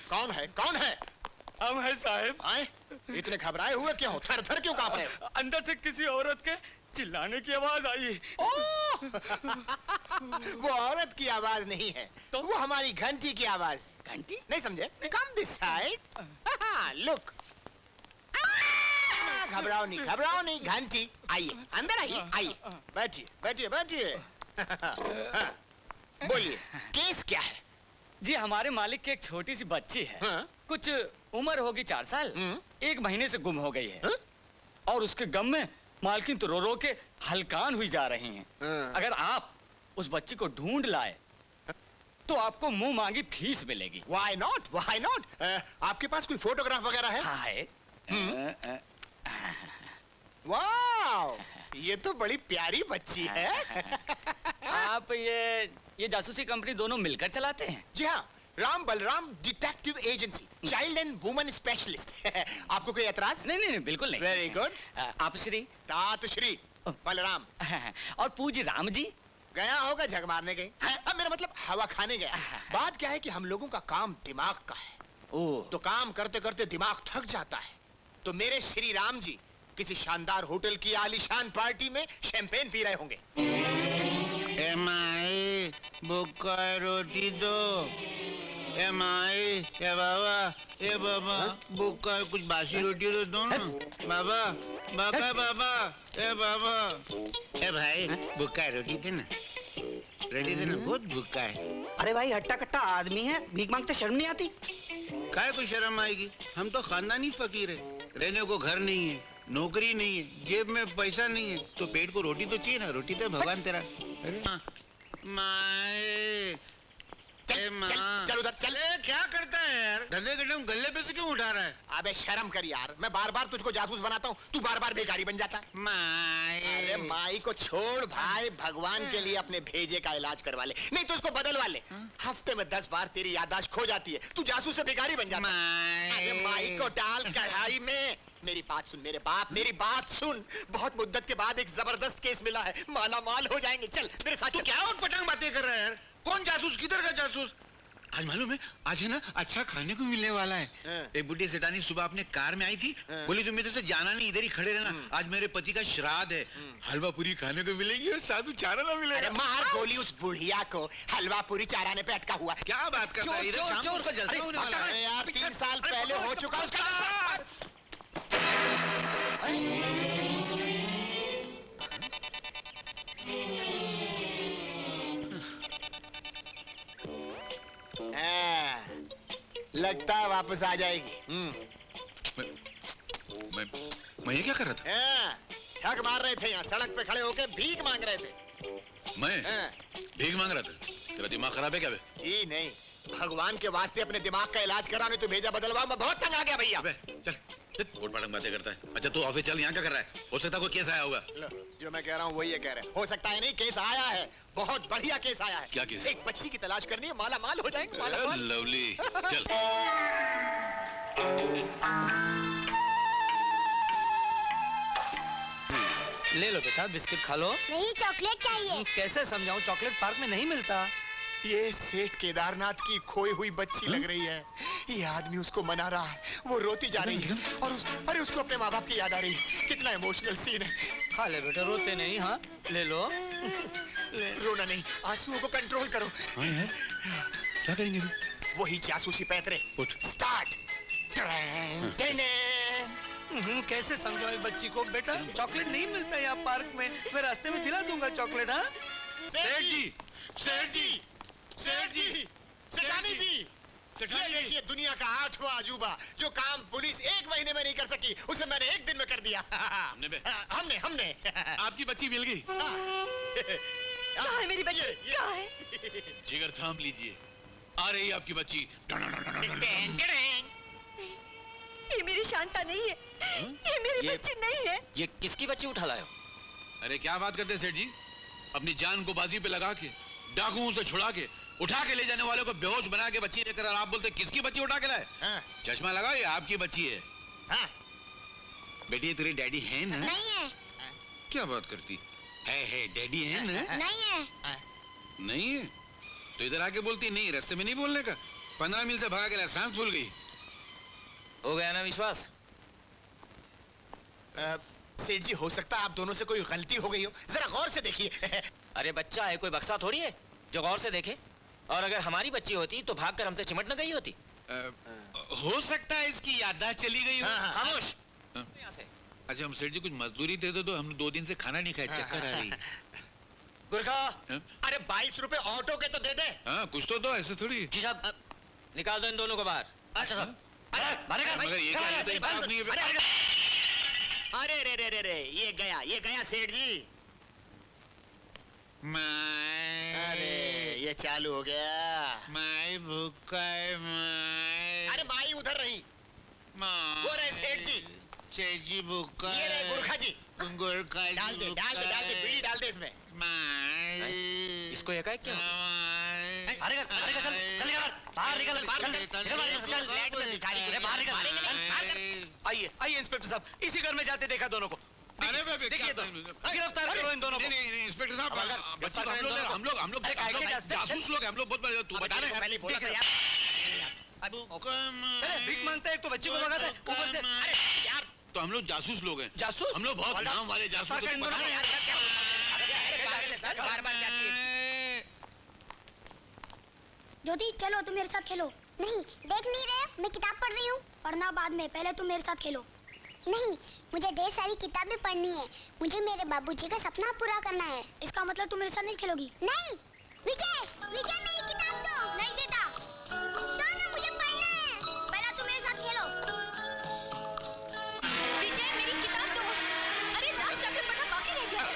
कौन है? कौन है? हम है साहब। आए? इतने घबराए हुए क्यों हो? थर थर क्यों कांप रहे हो? अंदर से किसी औरत के चिल्लाने की आवाज आई। वो औरत की आवाज नहीं है, तो वो हमारी घंटी की आवाज है। घंटी? नहीं समझे? Come this side. लुक। घबराओ नहीं, घंटी। आइए, अंदर आइए, आइए। बैठिए, बैठिए, बैठिए। बोलिए, केस क्या है? जी हमारे मालिक की एक छोटी सी बच्ची है। हाँ? कुछ उम्र होगी 4 साल। 1 महीने से गुम हो गई है। हाँ? और उसके गम में मालकिन तो रो रो के हलकान हुई जा रही हैं। हाँ। अगर आप उस बच्ची को ढूंढ लाए तो आपको मुंह मांगी फीस मिलेगी। Why not? Why not? आपके पास कोई फोटोग्राफ वगैरह है? हाँ है। वाओ, ये तो बड़ी प्यारी बच्ची है। आप ये जासूसी कंपनी दोनों मिलकर चलाते हैं? जी हाँ, Ram Balram detective agency, child and woman specialist. आपको कोई एतराज? नहीं, बिल्कुल नहीं। Very good. आप श्री तात श्री बलराम। और पूज्य राम जी? गया होगा झग मारने गई। अब मेरा मतलब हवा खाने गया। बात क्या है कि हम लोगों का काम दिमाग का है। तो काम करते करते दिमाग थक जाता है, तो मेरे श्री राम जी किसी शानदार होटल की आलीशान पार्टी में शैंपेन पी रहे होंगे। माई बुक्का रोटी दो। माई ए बाबा बुक्का कुछ बासी रोटी तो दो ना। बाबा बाबा ए बाबा ए भाई बुक्का रोटी दे ना, रोटी दे ना, बहुत भूखा है। अरे भाई हट्टा कट्टा आदमी है, भीख मांगते शर्म नहीं आती? काय कोई शर्म आएगी? हम तो खानदानी फकीर है, रहने को घर नहीं है, नौकरी नहीं है, जेब में पैसा नहीं है, तो पेट को रोटी तो चाहिए ना। रोटी तो भगवान तेरा। माए चल उधर चल। क्या करता है यार? गले के दम गले पे से क्यों उठा रहा है? अबे शर्म कर यार, मैं बार बार तुझको जासूस बनाता हूँ, तू बार बार भिखारी बन जाता है। माए अरे माई को छोड़ भाई, भगवान के लिए अपने भेजे का इलाज करवा ले, नहीं तो उसको बदलवा ले। हफ्ते में 10 बार तेरी याददाश्त खो जाती है, तू जासूस से भिखारी बन जाता है। अरे माई को डाल कढ़ाई में। मेरी बात सुन मेरे बाप, मेरी बात सुन। बहुत मुद्दत के बाद एक जबरदस्त केस मिला है, माला माल हो जाएंगे। चल मेरे साथ। तू क्या उटपटांग बातें कर रहा है यार? कौन जासूस? किधर का जासूस? आज मालूम है, आज है ना अच्छा खाने को मिलने वाला है। एक बुढ़ी सेठानी सुबह अपने कार में आई थी, बोली तुम मेरे से जाना नहीं, इधर ही खड़े रहना, आज मेरे पति का श्राद्ध है, हलवा पूरी खाने को मिलेगी और साधु चाराना मिलेगा। अरे मार गोली उस बुढ़िया को, हलवा पूरी चाराने पे अटका हुआ। क्या बात कर रहा है? इधर शाम को जलसा होने वाला है यार, 3 साल पहले हो चुका उसका। लगता है वापस आ जाएगी। मैं ये क्या कर रहा था? ठग मार रहे थे, यहाँ सड़क पे खड़े होके भीख मांग रहे थे। मैं भीख मांग रहा था? तेरा दिमाग खराब है क्या बे? जी नहीं, भगवान के वास्ते अपने दिमाग का इलाज कराने तो भेजा बदलवा। मैं बहुत तंग आ गया भैया। चल पोटपाटक बातें करता है। अच्छा तू ऑफिस चल, यहाँ क्या कर रहा है? हो सकता है कोई केस आया होगा। जो मैं कह रहा हूँ वही ये कह रहे हैं। हो सकता है नहीं, केस आया है, बहुत बढ़िया केस आया है। क्या केस? एक बच्ची की तलाश करनी है, माला माल हो जाएंगे। माला माल। लवली चल। ले लो बेटा, बिस्किट खा लो। नहीं, चॉकलेट चाहिए। कैसे समझाऊं, चॉकलेट पार्क में नहीं मिलता। ये सेठ केदारनाथ की खोई हुई बच्ची लग रही है। ये आदमी उसको मना रहा है, वो रोती जा रही है और अरे उसको अपने माँ बाप की याद आ रही है। कितना इमोशनल सीन है। खा ले बेटा, रोते नहीं। हाँ ले लो। रोना नहीं, आंसुओं को कंट्रोल करो। हाँ यार, क्या करेंगे? वही जासूसी पैतरे। स्टार्ट। कैसे समझाओ बच्ची को? बेटा चॉकलेट नहीं मिलता यहाँ पार्क में, मैं रास्ते में दिला दूंगा चॉकलेट। हाँ सेठ जी, सेठ जी, सेठ जी, सेठानी जी, ये देखिए दुनिया का 8वां अजूबा, जो काम पुलिस 1 महीने में नहीं कर सकी, उसे मैंने 1 दिन में कर दिया। हमने आपकी बच्ची मिल गई। कहाँ है मेरी बच्ची? कहाँ है? जिगर थाम लीजिए, आ रही आपकी बच्ची। ये मेरी शांता नहीं है। ये मेरी बच्ची नहीं है। ये किसकी बच्ची उठा लाए हो? अरे क्या बात करते सेठ जी? अपनी जान को बाजी पे लगा के, डाकुओं से छुड़ा के, उठा के ले जाने वाले को बेहोश बना के बच्ची लेकर आप बोलते किसकी बच्ची उठा के लाए? चश्मा लगा, ये आपकी बच्ची है। बेटी ये तेरी डैडी है ना? नहीं है। क्या बात करती है? डैडी है ना? नहीं है। नहीं है? तो इधर आके बोलती नहीं, रास्ते में नहीं बोलने का। 15 मील से भागा के सांस फूल गई। हो गया ना विश्वास? सेठ जी, हो सकता है आप दोनों से कोई गलती हो गई हो, जरा गौर से देखिए। अरे बच्चा है, कोई बक्सा थोड़ी है जो गौर से देखे। और अगर हमारी बच्ची होती तो भागकर हमसे चिमट न गई होती। हो सकता है इसकी याददाश्त चली गई हो। खामोश। यहाँ से अच्छा, हम सेठ जी कुछ मजदूरी दे दो, हम 2 दिन से खाना नहीं खाए, चक्कर आ रही। गुरखा, अरे 22 रुपए ऑटो के तो दे दे। हाँ, कुछ तो दो, ऐसे थोड़ी। जी साहब, निकाल दो इन दोनों को बाहर। अच्छा साहब। मगर ये क्या है, तो इंसाफ नहीं है। अरे रे रे रे रे, ये गया सेठ जी। अरे ये चालू हो गया। माई भूखा है माई। अरे माई उधर रही, माई। वो रहे सेठ जी। सेठ जी भूखा ये रहे गुरखा जी। गुरखा जी डाल दे बीड़ी डाल दे इसमें। माई। इसको एकाएक क्या हो गया? माई। आइए आइए इंस्पेक्टर साहब, इसी घर में जाते देखा दोनों को। अरे बेबे, देखिए तो, गिरफ्तार करो इन दोनों को। नहीं, इंस्पेक्टर साहब, बच्ची को हम लोग जासूस लोग हैं, हम लोग बहुत बड़े। तू बता रहे पहले बोला था यार। चले, भीख मांगता है, एक तो बच्ची को भगाता है, ऊपर से अरे यार, तो हम लोग जासूस लोग हैं। जासूस। हम लोग बहुत नाम वाले जासूस हैं, तुम बता रहे हैं। बार-बार जाती है। ज्योति चलो तुम मेरे साथ खेलो। नहीं, देख नहीं रहे, मैं किताब पढ़ रही हूँ। पढ़ना बाद में, पहले तुम मेरे साथ खेलो। नहीं, मुझे ढेर सारी किताबें पढ़नी है। मुझे मेरे बाबूजी का सपना पूरा करना है। इसका मतलब तुम मेरे साथ नहीं खेलोगी? नहीं, विजय मेरी किताब दो। नहीं देता। दो ना, मुझे पढ़ना है। पहले तुम मेरे साथ खेलो। विजय मेरी किताब दो। अरे लास्ट चैप्टर पढ़ना बाकी रह गया है।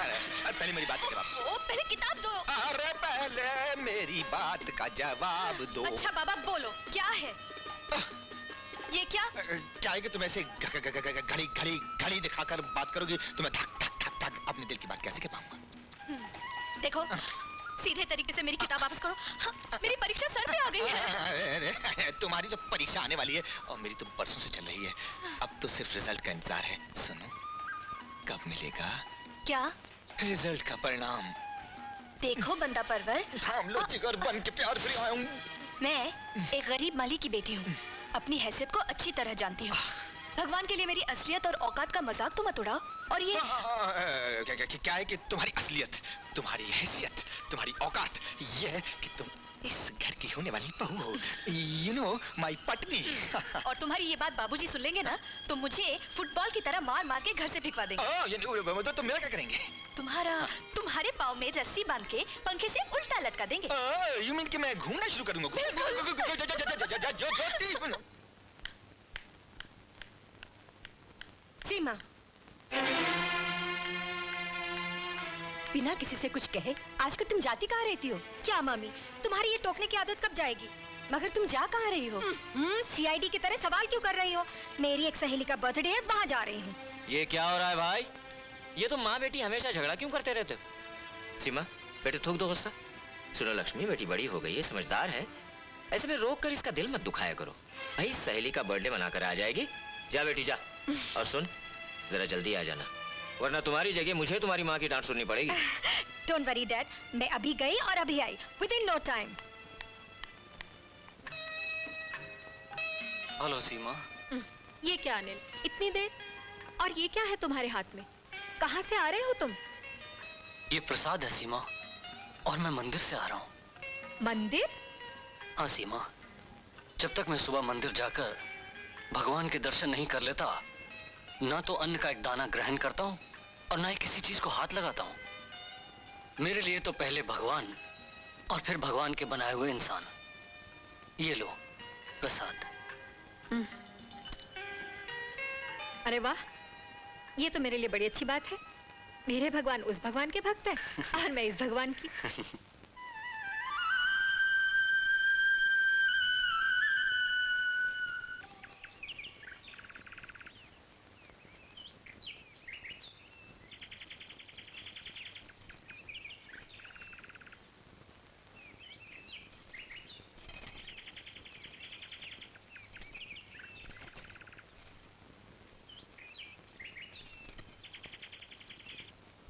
अरे पहले मेरी बात का जवाब। ओ पहले किताब दो। अरे पहले मेरी बात का जवाब दो। अच्छा बाबा बोलो, क्या है ये? क्या है कि तुम ऐसे घड़ी दिखाकर बात करोगी तो मैं धक धक धक धक अपने दिल की बात कैसे कह पाऊंगा? देखो, सीधे तरीके से मेरी किताब वापस करो। हाँ, मेरी परीक्षा सर पे आ गई है। अरे, तुम्हारी तो परीक्षा आने वाली है और मेरी तो बरसों से चल रही है। अब तो सिर्फ रिजल्ट का इंतजार है। सुनो, कब मिलेगा क्या? रिजल्ट का परिणाम? देखो बंदा परवर, हम लोग जिगर बन के प्यार से आए हूं। मैं एक गरीब माली की बेटी हूँ, अपनी हैसियत को अच्छी तरह जानती हूँ। भगवान के लिए मेरी असलियत और औकात का मजाक तो मत उड़ाओ। और ये क्या है कि तुम्हारी असलियत, तुम्हारी हैसियत, तुम्हारी औकात ये है कि तुम इस घर की होने वाली बहू हो। You know, my पत्नी। और तुम्हारी ये बात बाबूजी सुन लेंगे ना तो मुझे फुटबॉल की तरह मार मार के घर से भिगवा देंगे। तो तुम मेरा क्या करेंगे? तुम्हारे पाँव में रस्सी बांध के पंखे से उल्टा लटका देंगे। You mean कि मैं घूमना शुरू कर दूंगा? सीमा, बिना किसी से कुछ कहे आजकल तुम जाती कहाँ रहती हो? क्या मामी, तुम्हारी ये टोकने की आदत कब जाएगी? मगर तुम जा कहाँ रही हो? सीआईडी की तरह सवाल क्यों कर रही हो? मेरी एक सहेली का बर्थडे है, वहाँ जा रही हूँ। ये क्या हो रहा है भाई? ये तो माँ बेटी हमेशा झगड़ा क्यों करते रहते हो? सीमा बेटे, थूक दो गुस्सा। सुनो लक्ष्मी, बेटी बड़ी हो गई है, समझदार है, ऐसे में रोक कर इसका दिल मत दुखाया करो। भाई सहेली का बर्थडे मनाकर आ जाएगी। जा बेटी जा। और सुन, जरा जल्दी आ जाना, वरना तुम्हारी जगह मुझे तुम्हारी माँ की डांट सुननी पड़ेगी। डोंट वरी डैड, मैं अभी गई और अभी आई, विदिन नो टाइम। हेलो सीमा। ये क्या अनिल, इतनी देर? और ये क्या है तुम्हारे हाथ में? कहाँ से आ रहे हो तुम? ये प्रसाद है सीमा, और मैं मंदिर से आ रहा हूँ। मंदिर? हाँ सीमा, जब तक मैं सुबह मंदिर जाकर भगवान के दर्शन नहीं कर लेता, ना तो अन्न का एक दाना ग्रहण करता हूँ और ना ही किसी चीज को हाथ लगाता हूँ। मेरे लिए तो पहले भगवान और फिर भगवान के बनाए हुए इंसान। ये लो प्रसाद। अरे वाह, ये तो मेरे लिए बड़ी अच्छी बात है। मेरे भगवान उस भगवान के भक्त हैं और मैं इस भगवान की।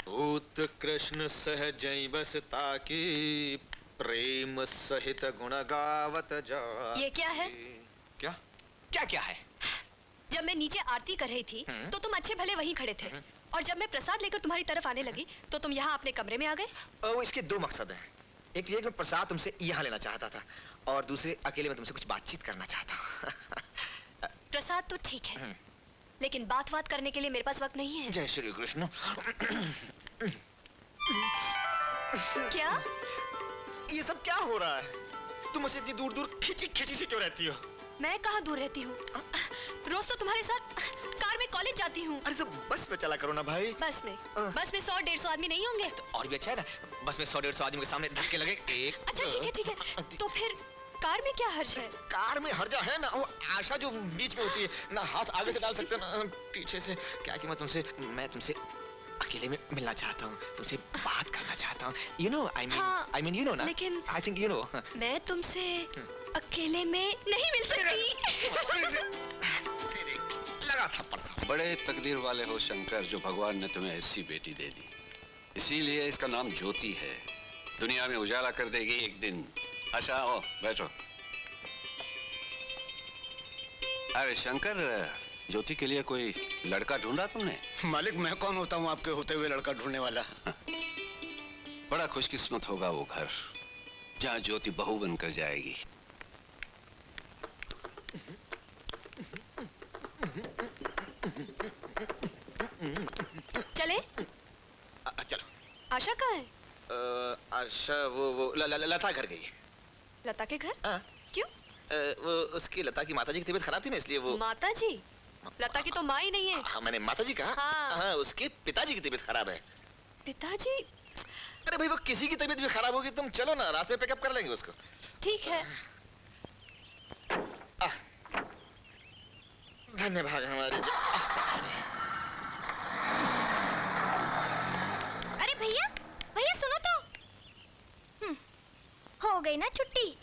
भूत कृष्ण सहजई बस ताकी प्रेम सहित गुण गावत जा। ये क्या है? क्या क्या क्या है? जब मैं नीचे आरती कर रही थी तो तुम अच्छे भले वहीं खड़े थे, और जब मैं प्रसाद लेकर तुम्हारी तरफ आने लगी तो तुम यहाँ अपने कमरे में आ गए। वो इसके दो मकसद हैं। एक ये कि मैं प्रसाद तुमसे यहाँ लेना चाहता था, और दूसरे अकेले में तुमसे कुछ बातचीत करना चाहता हूँ। प्रसाद तो ठीक है, लेकिन बात करने के लिए मेरे पास वक्त नहीं है। जय श्री कृष्ण। क्या? ये सब क्या हो रहा है? तुम मुझसे इतनी दूर दूर खिंची खिंची सी क्यों रहती हो? मैं कहाँ दूर रहती हूँ? रोज तो तुम्हारे साथ कार में कॉलेज जाती हूँ। अरे तो बस में चला करो ना भाई। बस में 100-150 आदमी नहीं होंगे? तो और भी अच्छा है ना, बस में 100-150 आदमी के सामने धक्के लगे। एक अच्छा ठीक है। तो फिर कार में क्या हर्ज है? कार में हर्जा है ना, वो आशा जो बीच में होती है ना, हाथ आगे से डाल सकते हैं ना पीछे से। क्या कि मैं तुमसे अकेले में मिलना चाहता हूँ, तुमसे बात करना चाहता हूँ। You know, I mean, you know ना? लेकिन I think you know। मैं तुमसे अकेले में नहीं मिल सकती। लगा था परसा। बड़े तकदीर वाले हो शंकर, जो भगवान ने तुम्हें ऐसी बेटी दे दी। इसीलिए इसका नाम ज्योति है, दुनिया में उजाला कर देगी एक दिन। अच्छा आओ बैठो। अरे शंकर, ज्योति के लिए कोई लड़का ढूंढा तुमने? मालिक, मैं कौन होता हूँ आपके होते हुए लड़का ढूंढने वाला? बड़ा खुशकिस्मत होगा वो घर जहाँ ज्योति बहू बनकर जाएगी। चले? चलो। आशा कहाँ है? आशा वो लता घर गई। लता के घर? हाँ। क्यों? वो उसकी लता की माताजी की तबीयत खराब थी ना, इसलिए वो। माताजी? लता की तो माँ ही नहीं है। हाँ, मैंने माताजी कहा। हाँ। उसके पिताजी की तबीयत खराब है। पिताजी? अरे भाई, वो किसी की तबीयत भी खराब होगी, तुम चलो ना, रास्ते पे पिकअप कर लेंगे उसको। ठीक है। धन्यवाद हमारे जो। अरे भैया, भैया सुनो तो। हो गई ना छुट्टी।